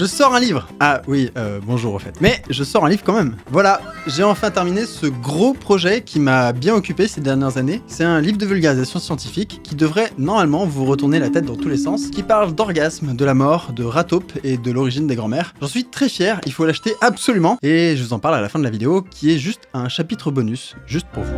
Je sors un livre. Ah oui, bonjour au fait. Mais je sors un livre quand même. Voilà, j'ai enfin terminé ce gros projet qui m'a bien occupé ces dernières années. C'est un livre de vulgarisation scientifique qui devrait normalement vous retourner la tête dans tous les sens, qui parle d'orgasme, de la mort, de rataupe et de l'origine des grands-mères. J'en suis très fier, il faut l'acheter absolument. Et je vous en parle à la fin de la vidéo, qui est juste un chapitre bonus, juste pour vous.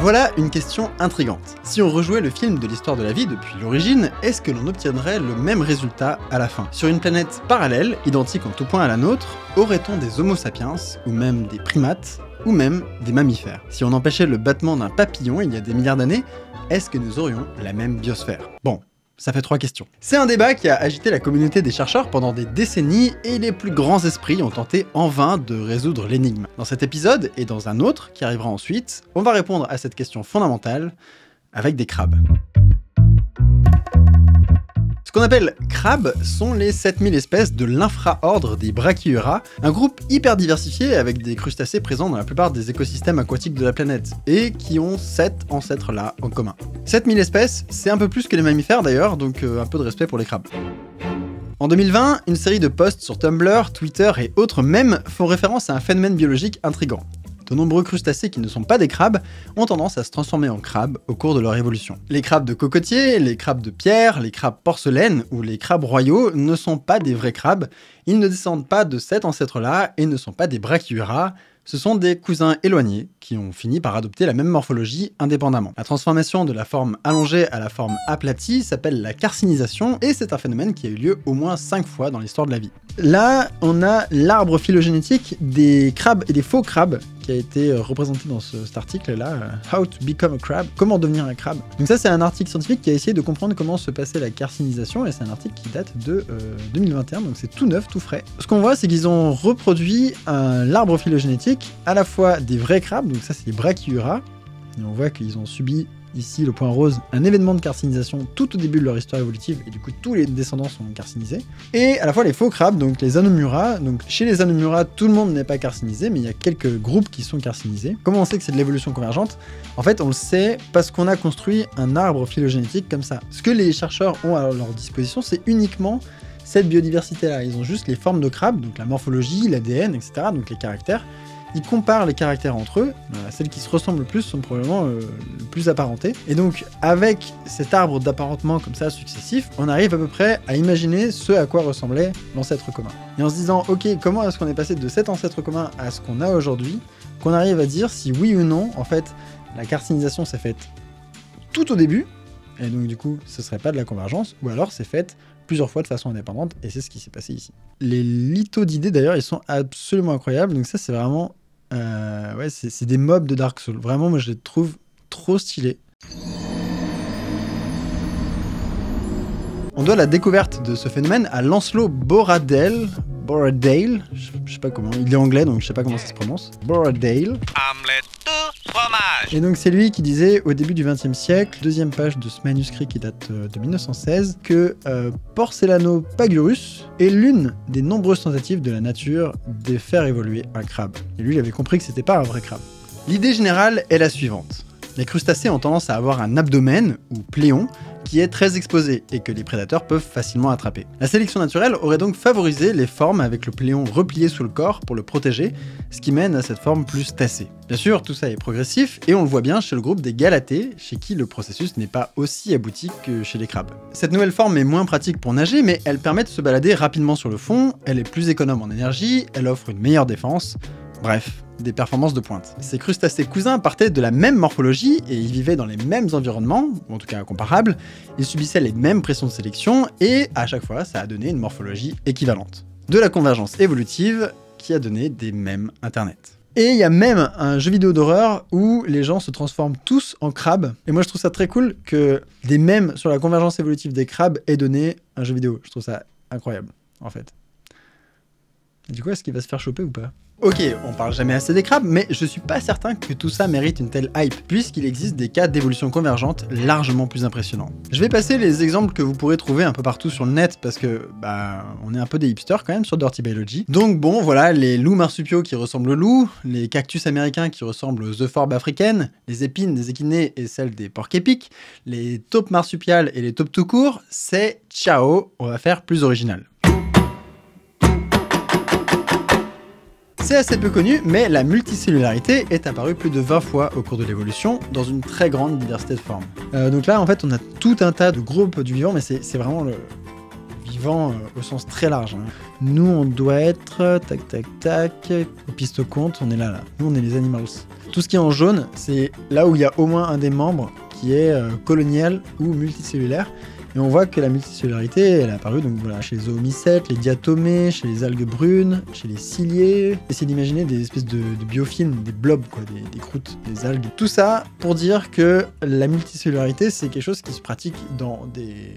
Voilà une question intrigante. Si on rejouait le film de l'histoire de la vie depuis l'origine, est-ce que l'on obtiendrait le même résultat à la fin? Sur une planète parallèle, identique en tout point à la nôtre, aurait-on des Homo sapiens, ou même des primates, ou même des mammifères? Si on empêchait le battement d'un papillon il y a des milliards d'années, est-ce que nous aurions la même biosphère? Bon. Ça fait 3 questions. C'est un débat qui a agité la communauté des chercheurs pendant des décennies et les plus grands esprits ont tenté en vain de résoudre l'énigme. Dans cet épisode, et dans un autre qui arrivera ensuite, on va répondre à cette question fondamentale avec des crabes. Ce qu'on appelle crabes sont les 7000 espèces de l'infraordre des Brachyura, un groupe hyper diversifié avec des crustacés présents dans la plupart des écosystèmes aquatiques de la planète, et qui ont 7 ancêtres-là en commun. 7000 espèces, c'est un peu plus que les mammifères d'ailleurs, donc un peu de respect pour les crabes. En 2020, une série de posts sur Tumblr, Twitter et autres mèmes font référence à un phénomène biologique intrigant. De nombreux crustacés qui ne sont pas des crabes ont tendance à se transformer en crabes au cours de leur évolution. Les crabes de cocotier, les crabes de pierre, les crabes porcelaine ou les crabes royaux ne sont pas des vrais crabes, ils ne descendent pas de cet ancêtre-là et ne sont pas des Brachyura, ce sont des cousins éloignés qui ont fini par adopter la même morphologie indépendamment. La transformation de la forme allongée à la forme aplatie s'appelle la carcinisation et c'est un phénomène qui a eu lieu au moins 5 fois dans l'histoire de la vie. Là, on a l'arbre phylogénétique des crabes et des faux crabes qui a été représenté dans cet article-là, How to become a crab, comment devenir un crabe. Donc ça, c'est un article scientifique qui a essayé de comprendre comment se passait la carcinisation et c'est un article qui date de 2021, donc c'est tout neuf, tout frais. Ce qu'on voit, c'est qu'ils ont reproduit l'arbre phylogénétique à la fois des vrais crabes, donc ça c'est les Brachyura, et on voit qu'ils ont subi ici le point rose, un événement de carcinisation tout au début de leur histoire évolutive, et du coup tous les descendants sont carcinisés. Et à la fois les faux crabes, donc les Anomura, donc chez les Anomura tout le monde n'est pas carcinisé, mais il y a quelques groupes qui sont carcinisés. Comment on sait que c'est de l'évolution convergente? En fait on le sait parce qu'on a construit un arbre phylogénétique comme ça. Ce que les chercheurs ont à leur disposition, c'est uniquement cette biodiversité-là. Ils ont juste les formes de crabes, donc la morphologie, l'ADN, etc., donc les caractères. Ils comparent les caractères entre eux, celles qui se ressemblent le plus sont probablement le plus apparentées. Et donc, avec cet arbre d'apparentement comme ça successif, on arrive à peu près à imaginer ce à quoi ressemblait l'ancêtre commun. Et en se disant, ok, comment est-ce qu'on est passé de cet ancêtre commun à ce qu'on a aujourd'hui, qu'on arrive à dire si oui ou non, en fait, la carcinisation s'est faite tout au début, et donc du coup, ce serait pas de la convergence, ou alors c'est fait plusieurs fois de façon indépendante, et c'est ce qui s'est passé ici. Les lithos d'idées d'ailleurs, ils sont absolument incroyables, donc ça c'est vraiment... ouais, c'est des mobs de Dark Souls. Vraiment, moi, je les trouve trop stylés. On doit la découverte de ce phénomène à Lancelot Borradaile, je sais pas comment, il est anglais, donc je sais pas comment ça se prononce. Borradaile. Et donc c'est lui qui disait au début du XXe siècle, deuxième page de ce manuscrit qui date de 1916, que Porcellanopagurus est l'une des nombreuses tentatives de la nature de faire évoluer un crabe. Et lui, il avait compris que c'était pas un vrai crabe. L'idée générale est la suivante. Les crustacés ont tendance à avoir un abdomen, ou pléon, qui est très exposé et que les prédateurs peuvent facilement attraper. La sélection naturelle aurait donc favorisé les formes avec le pléon replié sous le corps pour le protéger, ce qui mène à cette forme plus tassée. Bien sûr, tout ça est progressif et on le voit bien chez le groupe des Galatées, chez qui le processus n'est pas aussi abouti que chez les crabes. Cette nouvelle forme est moins pratique pour nager, mais elle permet de se balader rapidement sur le fond, elle est plus économe en énergie, elle offre une meilleure défense, bref, des performances de pointe. Ces crustacés cousins partaient de la même morphologie et ils vivaient dans les mêmes environnements, ou en tout cas comparables, ils subissaient les mêmes pressions de sélection et à chaque fois ça a donné une morphologie équivalente. De la convergence évolutive qui a donné des mèmes internet. Et il y a même un jeu vidéo d'horreur où les gens se transforment tous en crabes. Et moi je trouve ça très cool que des mèmes sur la convergence évolutive des crabes aient donné un jeu vidéo. Je trouve ça incroyable en fait. Et du coup, est-ce qu'il va se faire choper ou pas? Ok, on parle jamais assez des crabes, mais je suis pas certain que tout ça mérite une telle hype, puisqu'il existe des cas d'évolution convergente largement plus impressionnants. Je vais passer les exemples que vous pourrez trouver un peu partout sur le net, parce que, on est un peu des hipsters quand même sur Dirty Biology. Donc bon, voilà, les loups marsupiaux qui ressemblent aux loups, les cactus américains qui ressemblent aux euphorbes africaines, les épines des équinés et celles des porcs épics, les taupes marsupiales et les taupes tout court, c'est ciao, on va faire plus original. C'est assez peu connu, mais la multicellularité est apparue plus de 20 fois au cours de l'évolution, dans une très grande diversité de formes. Donc là, en fait, on a tout un tas de groupes du vivant, mais c'est vraiment le vivant au sens très large. Hein. Nous, on doit être... tac, tac, tac... Au piste compte, on est là. Nous, on est les animals. Tout ce qui est en jaune, c'est là où il y a au moins un des membres qui est colonial ou multicellulaire. Et on voit que la multicellularité, elle est apparue donc, voilà, chez les oomycètes, les diatomées, chez les algues brunes, chez les ciliés. Essayez d'imaginer des espèces de biofilms, des blobs, quoi, des croûtes, des algues. Tout ça pour dire que la multicellularité, c'est quelque chose qui se pratique dans des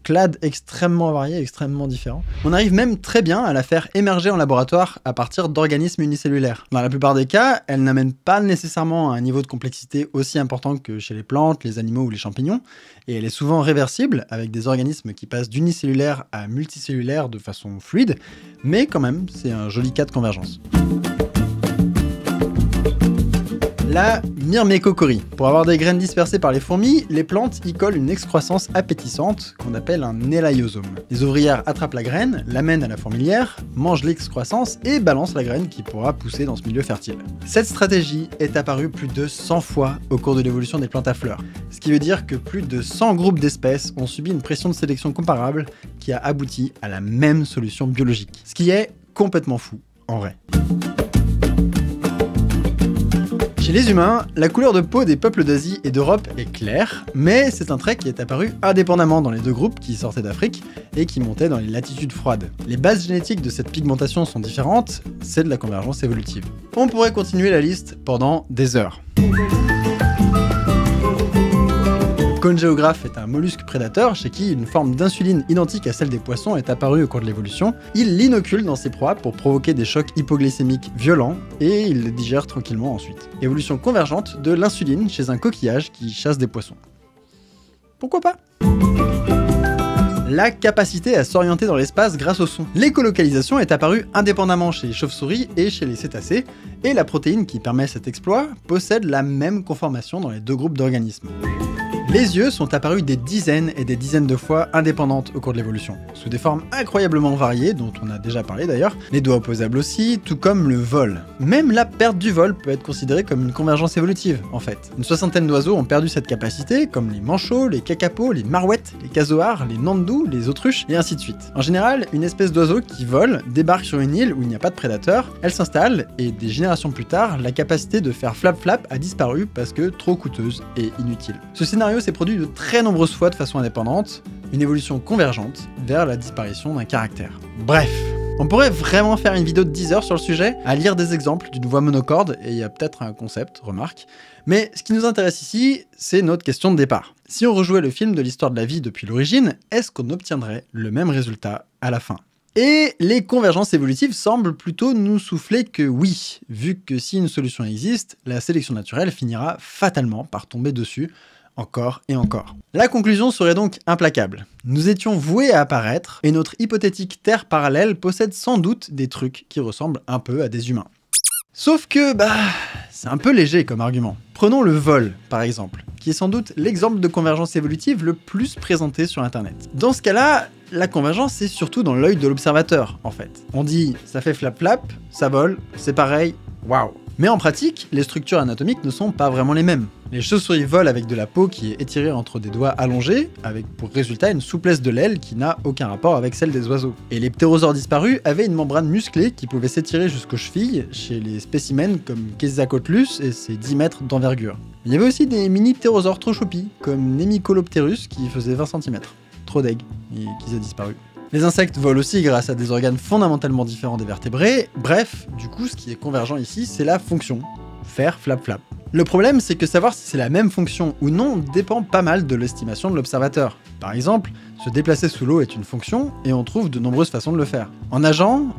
clades extrêmement variés, extrêmement différents. On arrive même très bien à la faire émerger en laboratoire à partir d'organismes unicellulaires. Dans la plupart des cas, elle n'amène pas nécessairement à un niveau de complexité aussi important que chez les plantes, les animaux ou les champignons, et elle est souvent réversible avec des organismes qui passent d'unicellulaire à multicellulaire de façon fluide, mais quand même, c'est un joli cas de convergence. La myrmécochorie. Pour avoir des graines dispersées par les fourmis, les plantes y collent une excroissance appétissante qu'on appelle un élaiosome. Les ouvrières attrapent la graine, l'amènent à la fourmilière, mangent l'excroissance et balancent la graine qui pourra pousser dans ce milieu fertile. Cette stratégie est apparue plus de 100 fois au cours de l'évolution des plantes à fleurs, ce qui veut dire que plus de 100 groupes d'espèces ont subi une pression de sélection comparable qui a abouti à la même solution biologique. Ce qui est complètement fou, en vrai. Chez les humains, la couleur de peau des peuples d'Asie et d'Europe est claire, mais c'est un trait qui est apparu indépendamment dans les deux groupes qui sortaient d'Afrique et qui montaient dans les latitudes froides. Les bases génétiques de cette pigmentation sont différentes, c'est de la convergence évolutive. On pourrait continuer la liste pendant des heures. Congeographe est un mollusque prédateur chez qui une forme d'insuline identique à celle des poissons est apparue au cours de l'évolution. Il l'inocule dans ses proies pour provoquer des chocs hypoglycémiques violents et il les digère tranquillement ensuite. Évolution convergente de l'insuline chez un coquillage qui chasse des poissons. Pourquoi pas ? La capacité à s'orienter dans l'espace grâce au son. L'écolocalisation est apparue indépendamment chez les chauves-souris et chez les cétacés, et la protéine qui permet cet exploit possède la même conformation dans les deux groupes d'organismes. Les yeux sont apparus des dizaines et des dizaines de fois indépendantes au cours de l'évolution, sous des formes incroyablement variées, dont on a déjà parlé d'ailleurs, les doigts opposables aussi, tout comme le vol. Même la perte du vol peut être considérée comme une convergence évolutive, en fait. Une soixantaine d'oiseaux ont perdu cette capacité, comme les manchots, les kakapos, les marouettes, les casoars, les nandous, les autruches, et ainsi de suite. En général, une espèce d'oiseau qui vole débarque sur une île où il n'y a pas de prédateur, elle s'installe, et des générations plus tard, la capacité de faire flap-flap a disparu parce que trop coûteuse et inutile. Ce scénario s'est produit de très nombreuses fois de façon indépendante, une évolution convergente vers la disparition d'un caractère. Bref, on pourrait vraiment faire une vidéo de 10 heures sur le sujet, à lire des exemples d'une voix monocorde, et il y a peut-être un concept, remarque. Mais ce qui nous intéresse ici, c'est notre question de départ. Si on rejouait le film de l'histoire de la vie depuis l'origine, est-ce qu'on obtiendrait le même résultat à la fin ? Et les convergences évolutives semblent plutôt nous souffler que oui, vu que si une solution existe, la sélection naturelle finira fatalement par tomber dessus, encore et encore. La conclusion serait donc implacable. Nous étions voués à apparaître, et notre hypothétique Terre parallèle possède sans doute des trucs qui ressemblent un peu à des humains. Sauf que, c'est un peu léger comme argument. Prenons le vol, par exemple, qui est sans doute l'exemple de convergence évolutive le plus présenté sur Internet. Dans ce cas-là, la convergence c'est surtout dans l'œil de l'observateur, en fait. On dit, ça fait flap-flap, ça vole, c'est pareil, waouh. Mais en pratique, les structures anatomiques ne sont pas vraiment les mêmes. Les chauves-souris volent avec de la peau qui est étirée entre des doigts allongés, avec pour résultat une souplesse de l'aile qui n'a aucun rapport avec celle des oiseaux. Et les ptérosaures disparus avaient une membrane musclée qui pouvait s'étirer jusqu'aux chevilles chez les spécimens comme Quetzalcoatlus et ses 10 mètres d'envergure. Il y avait aussi des mini-ptérosaures trop choupis, comme Nemicolopterus qui faisait 20 cm. Trop deg, et qui a disparu. Les insectes volent aussi grâce à des organes fondamentalement différents des vertébrés. Bref, du coup, ce qui est convergent ici, c'est la fonction. Faire flap-flap. Le problème, c'est que savoir si c'est la même fonction ou non dépend pas mal de l'estimation de l'observateur. Par exemple, se déplacer sous l'eau est une fonction, et on trouve de nombreuses façons de le faire. En nageant,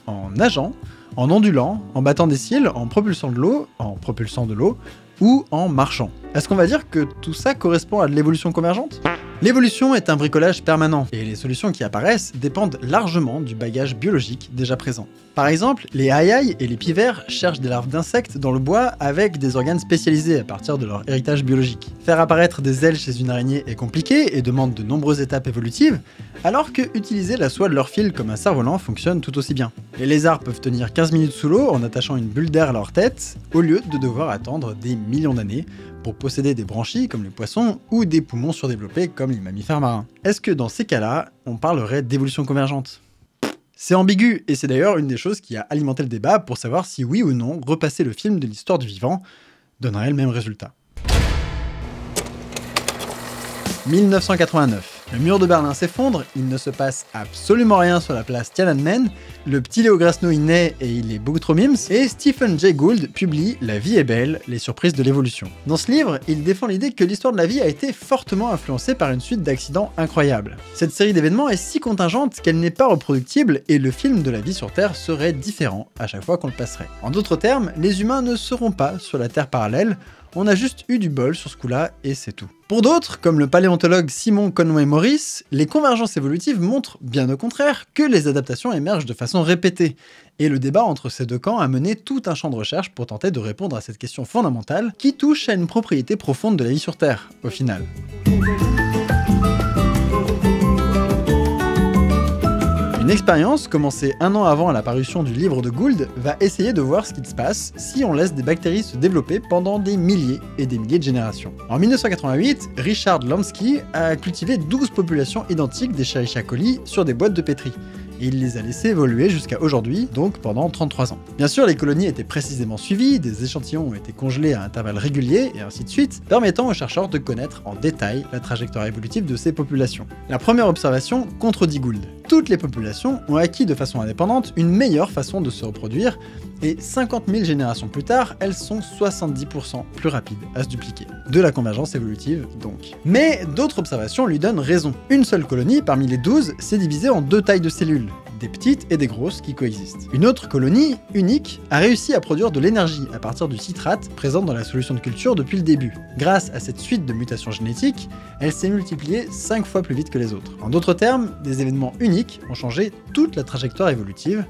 en ondulant, en battant des cils, en propulsant de l'eau, ou en marchant. Est-ce qu'on va dire que tout ça correspond à de l'évolution convergente? L'évolution est un bricolage permanent, et les solutions qui apparaissent dépendent largement du bagage biologique déjà présent. Par exemple, les aïailles et les pivers cherchent des larves d'insectes dans le bois avec des organes spécialisés à partir de leur héritage biologique. Faire apparaître des ailes chez une araignée est compliqué et demande de nombreuses étapes évolutives, alors que utiliser la soie de leur fil comme un cerf-volant fonctionne tout aussi bien. Les lézards peuvent tenir 15 minutes sous l'eau en attachant une bulle d'air à leur tête, au lieu de devoir attendre des millions d'années pour posséder des branchies comme les poissons ou des poumons surdéveloppés comme les mammifères marins. Est-ce que dans ces cas-là, on parlerait d'évolution convergente? C'est ambigu, et c'est d'ailleurs une des choses qui a alimenté le débat pour savoir si oui ou non repasser le film de l'histoire du vivant donnerait le même résultat. 1989. Le mur de Berlin s'effondre, il ne se passe absolument rien sur la place Tiananmen, le petit Léo Grasno y naît et il est beaucoup trop mimes, et Stephen Jay Gould publie La vie est belle, les surprises de l'évolution. Dans ce livre, il défend l'idée que l'histoire de la vie a été fortement influencée par une suite d'accidents incroyables. Cette série d'événements est si contingente qu'elle n'est pas reproductible et le film de la vie sur Terre serait différent à chaque fois qu'on le passerait. En d'autres termes, les humains ne seront pas sur la Terre parallèle, on a juste eu du bol sur ce coup-là et c'est tout. Pour d'autres, comme le paléontologue Simon Conway Morris, les convergences évolutives montrent, bien au contraire, que les adaptations émergent de façon répétée. Et le débat entre ces deux camps a mené tout un champ de recherche pour tenter de répondre à cette question fondamentale qui touche à une propriété profonde de la vie sur Terre, au final. Une expérience, commencée un an avant la parution du livre de Gould, va essayer de voir ce qu'il se passe si on laisse des bactéries se développer pendant des milliers et des milliers de générations. En 1988, Richard Lansky a cultivé 12 populations identiques d'Escherichia coli sur des boîtes de pétri. Et il les a laissés évoluer jusqu'à aujourd'hui, donc pendant 33 ans. Bien sûr, les colonies étaient précisément suivies, des échantillons ont été congelés à intervalles réguliers, et ainsi de suite, permettant aux chercheurs de connaître en détail la trajectoire évolutive de ces populations. La première observation contredit Gould. Toutes les populations ont acquis de façon indépendante une meilleure façon de se reproduire, et 50 000 générations plus tard, elles sont 70% plus rapides à se dupliquer. De la convergence évolutive, donc. Mais d'autres observations lui donnent raison. Une seule colonie, parmi les 12, s'est divisée en deux tailles de cellules, des petites et des grosses qui coexistent. Une autre colonie, unique, a réussi à produire de l'énergie à partir du citrate présent dans la solution de culture depuis le début. Grâce à cette suite de mutations génétiques, elle s'est multipliée 5 fois plus vite que les autres. En d'autres termes, des événements uniques ont changé toute la trajectoire évolutive.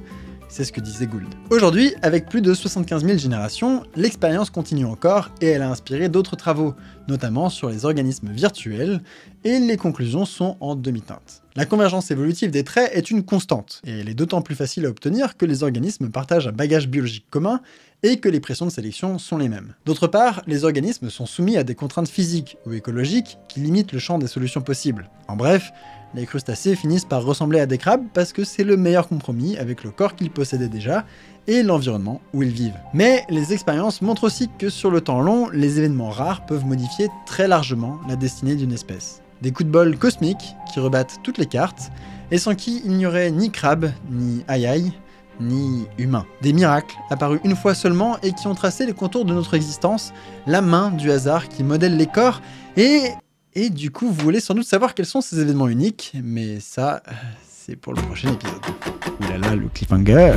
C'est ce que disait Gould. Aujourd'hui, avec plus de 75 000 générations, l'expérience continue encore et elle a inspiré d'autres travaux, notamment sur les organismes virtuels, et les conclusions sont en demi-teinte. La convergence évolutive des traits est une constante, et elle est d'autant plus facile à obtenir que les organismes partagent un bagage biologique commun et que les pressions de sélection sont les mêmes. D'autre part, les organismes sont soumis à des contraintes physiques ou écologiques qui limitent le champ des solutions possibles. En bref, les crustacés finissent par ressembler à des crabes parce que c'est le meilleur compromis avec le corps qu'ils possédaient déjà et l'environnement où ils vivent. Mais les expériences montrent aussi que sur le temps long, les événements rares peuvent modifier très largement la destinée d'une espèce. Des coups de bol cosmiques qui rebattent toutes les cartes et sans qui il n'y aurait ni crabes, ni aïe, ni humains. Des miracles apparus une fois seulement et qui ont tracé les contours de notre existence, la main du hasard qui modèle les corps et du coup, vous voulez sans doute savoir quels sont ces événements uniques, mais ça, c'est pour le prochain épisode. Oulala, le cliffhanger!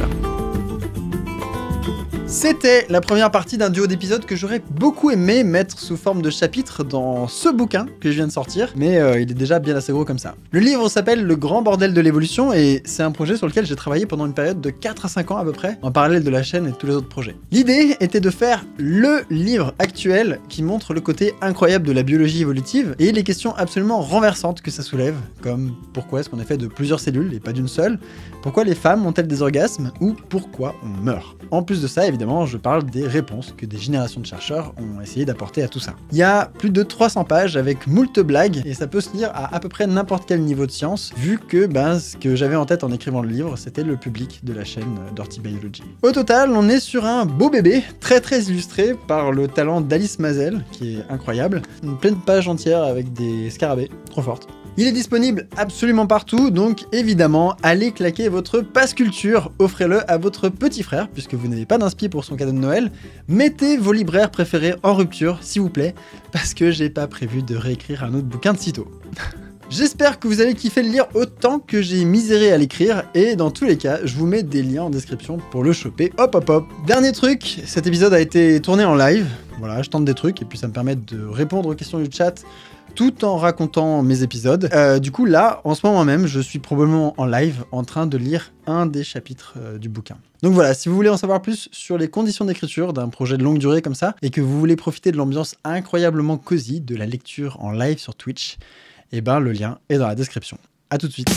C'était la première partie d'un duo d'épisodes que j'aurais beaucoup aimé mettre sous forme de chapitre dans ce bouquin que je viens de sortir, mais il est déjà bien assez gros comme ça. Le livre s'appelle Le Grand Bordel de l'évolution et c'est un projet sur lequel j'ai travaillé pendant une période de 4 à 5 ans à peu près, en parallèle de la chaîne et de tous les autres projets. L'idée était de faire le livre actuel qui montre le côté incroyable de la biologie évolutive et les questions absolument renversantes que ça soulève, comme pourquoi est-ce qu'on est fait de plusieurs cellules et pas d'une seule, pourquoi les femmes ont-elles des orgasmes ou pourquoi on meurt. En plus de ça, évidemment, je parle des réponses que des générations de chercheurs ont essayé d'apporter à tout ça. Il y a plus de 300 pages avec moult blagues, et ça peut se lire à peu près n'importe quel niveau de science, vu que ce que j'avais en tête en écrivant le livre, c'était le public de la chaîne Dirty Biology. Au total, on est sur un beau bébé, très illustré par le talent d'Alice Mazel, qui est incroyable. Une pleine page entière avec des scarabées, trop forte. Il est disponible absolument partout, donc évidemment, allez claquer votre passe culture, offrez-le à votre petit frère, puisque vous n'avez pas d'inspi pour son cadeau de Noël. Mettez vos libraires préférés en rupture, s'il vous plaît, parce que j'ai pas prévu de réécrire un autre bouquin de sitôt. J'espère que vous allez kiffer le lire autant que j'ai miséré à l'écrire, et dans tous les cas, je vous mets des liens en description pour le choper. Hop hop hop. Dernier truc, cet épisode a été tourné en live, voilà, je tente des trucs, et puis ça me permet de répondre aux questions du chat, tout en racontant mes épisodes. Du coup là, en ce moment même, je suis probablement en live en train de lire un des chapitres du bouquin. Donc voilà, si vous voulez en savoir plus sur les conditions d'écriture d'un projet de longue durée comme ça, et que vous voulez profiter de l'ambiance incroyablement cosy de la lecture en live sur Twitch, et ben le lien est dans la description. A tout de suite.